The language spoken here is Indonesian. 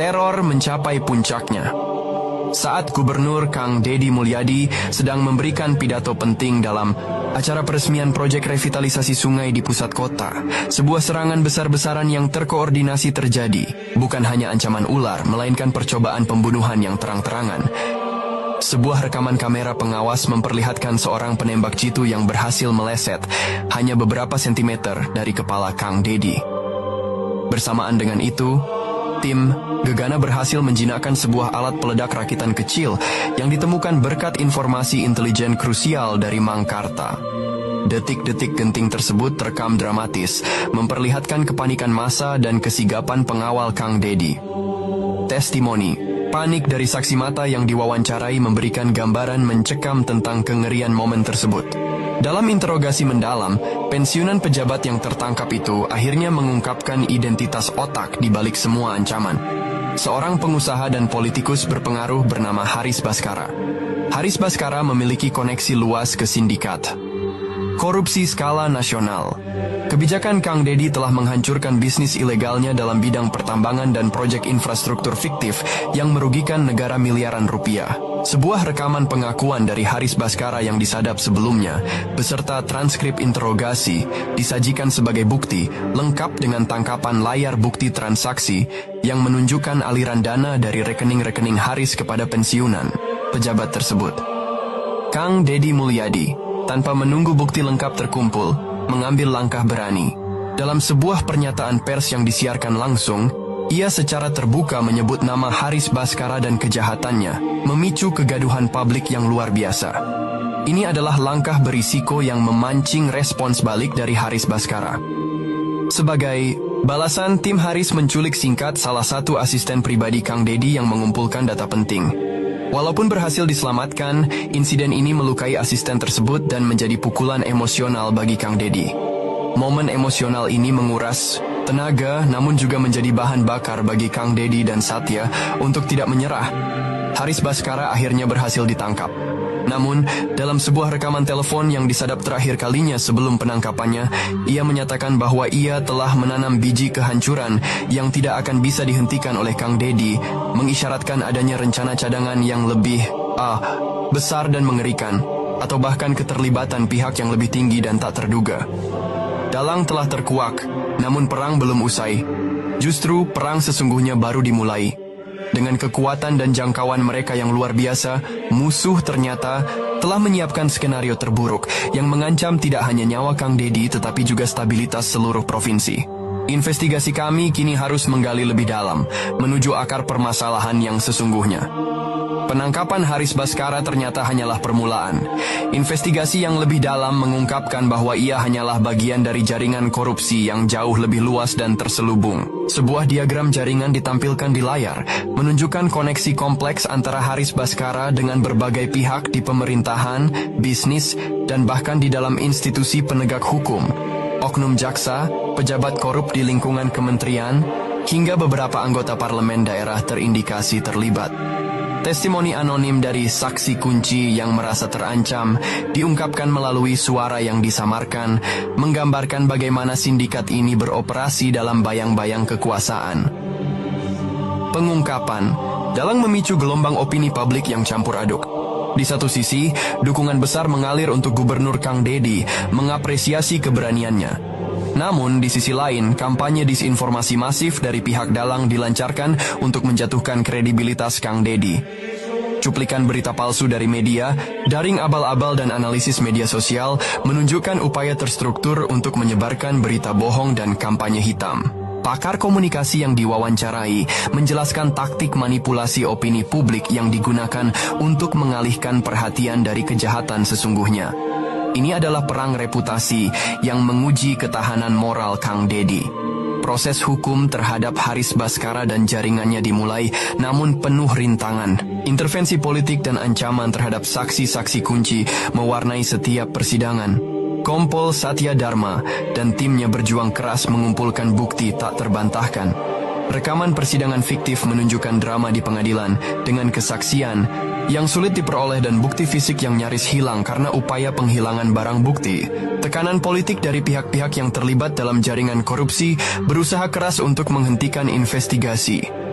Teror mencapai puncaknya saat Gubernur Kang Deddy Mulyadi sedang memberikan pidato penting dalam acara peresmian proyek revitalisasi sungai di pusat kota. Sebuah serangan besar-besaran yang terkoordinasi terjadi. Bukan hanya ancaman ular, melainkan percobaan pembunuhan yang terang-terangan. Sebuah rekaman kamera pengawas memperlihatkan seorang penembak jitu yang berhasil meleset hanya beberapa sentimeter dari kepala Kang Deddy. Bersamaan dengan itu, tim Gegana berhasil menjinakkan sebuah alat peledak rakitan kecil yang ditemukan berkat informasi intelijen krusial dari Mangkarta. Detik-detik genting tersebut terekam dramatis, memperlihatkan kepanikan massa dan kesigapan pengawal Kang Deddy. Testimoni, panik dari saksi mata yang diwawancarai memberikan gambaran mencekam tentang kengerian momen tersebut. Dalam interogasi mendalam, pensiunan pejabat yang tertangkap itu akhirnya mengungkapkan identitas otak di balik semua ancaman. Seorang pengusaha dan politikus berpengaruh bernama Haris Baskara. Haris Baskara memiliki koneksi luas ke sindikat korupsi skala nasional. Kebijakan Kang Deddy telah menghancurkan bisnis ilegalnya dalam bidang pertambangan dan proyek infrastruktur fiktif yang merugikan negara miliaran rupiah. Sebuah rekaman pengakuan dari Haris Baskara yang disadap sebelumnya, beserta transkrip interogasi, disajikan sebagai bukti, lengkap dengan tangkapan layar bukti transaksi yang menunjukkan aliran dana dari rekening-rekening Haris kepada pensiunan pejabat tersebut. Kang Deddy Mulyadi, tanpa menunggu bukti lengkap terkumpul, mengambil langkah berani. Dalam sebuah pernyataan pers yang disiarkan langsung, ia secara terbuka menyebut nama Haris Baskara dan kejahatannya, memicu kegaduhan publik yang luar biasa. Ini adalah langkah berisiko yang memancing respons balik dari Haris Baskara. Sebagai balasan, tim Haris menculik singkat salah satu asisten pribadi Kang Deddy yang mengumpulkan data penting. Walaupun berhasil diselamatkan, insiden ini melukai asisten tersebut dan menjadi pukulan emosional bagi Kang Deddy. Momen emosional ini menguras tenaga, namun juga menjadi bahan bakar bagi Kang Deddy dan Satya untuk tidak menyerah. Haris Baskara akhirnya berhasil ditangkap. Namun, dalam sebuah rekaman telepon yang disadap terakhir kalinya sebelum penangkapannya, ia menyatakan bahwa ia telah menanam biji kehancuran yang tidak akan bisa dihentikan oleh Kang Deddy, mengisyaratkan adanya rencana cadangan yang lebih besar dan mengerikan, atau bahkan keterlibatan pihak yang lebih tinggi dan tak terduga. Dalang telah terkuak, namun perang belum usai. Justru perang sesungguhnya baru dimulai. Dengan kekuatan dan jangkauan mereka yang luar biasa, musuh ternyata telah menyiapkan skenario terburuk yang mengancam tidak hanya nyawa Kang Deddy tetapi juga stabilitas seluruh provinsi. Investigasi kami kini harus menggali lebih dalam, menuju akar permasalahan yang sesungguhnya. Penangkapan Haris Baskara ternyata hanyalah permulaan. Investigasi yang lebih dalam mengungkapkan bahwa ia hanyalah bagian dari jaringan korupsi yang jauh lebih luas dan terselubung. Sebuah diagram jaringan ditampilkan di layar, menunjukkan koneksi kompleks antara Haris Baskara dengan berbagai pihak di pemerintahan, bisnis, dan bahkan di dalam institusi penegak hukum. Oknum jaksa, pejabat korup di lingkungan kementerian, hingga beberapa anggota parlemen daerah terindikasi terlibat. Testimoni anonim dari saksi kunci yang merasa terancam diungkapkan melalui suara yang disamarkan, menggambarkan bagaimana sindikat ini beroperasi dalam bayang-bayang kekuasaan. Pengungkapan dalang memicu gelombang opini publik yang campur aduk. Di satu sisi, dukungan besar mengalir untuk Gubernur Kang Deddy, mengapresiasi keberaniannya. Namun, di sisi lain, kampanye disinformasi masif dari pihak dalang dilancarkan untuk menjatuhkan kredibilitas Kang Deddy. Cuplikan berita palsu dari media, daring abal-abal dan analisis media sosial menunjukkan upaya terstruktur untuk menyebarkan berita bohong dan kampanye hitam. Pakar komunikasi yang diwawancarai menjelaskan taktik manipulasi opini publik yang digunakan untuk mengalihkan perhatian dari kejahatan sesungguhnya. Ini adalah perang reputasi yang menguji ketahanan moral Kang Deddy. Proses hukum terhadap Haris Baskara dan jaringannya dimulai, namun penuh rintangan. Intervensi politik dan ancaman terhadap saksi-saksi kunci mewarnai setiap persidangan. Kompol Satya Dharma dan timnya berjuang keras mengumpulkan bukti tak terbantahkan. Rekaman persidangan fiktif menunjukkan drama di pengadilan dengan kesaksian yang sulit diperoleh dan bukti fisik yang nyaris hilang karena upaya penghilangan barang bukti. Tekanan politik dari pihak-pihak yang terlibat dalam jaringan korupsi berusaha keras untuk menghentikan investigasi.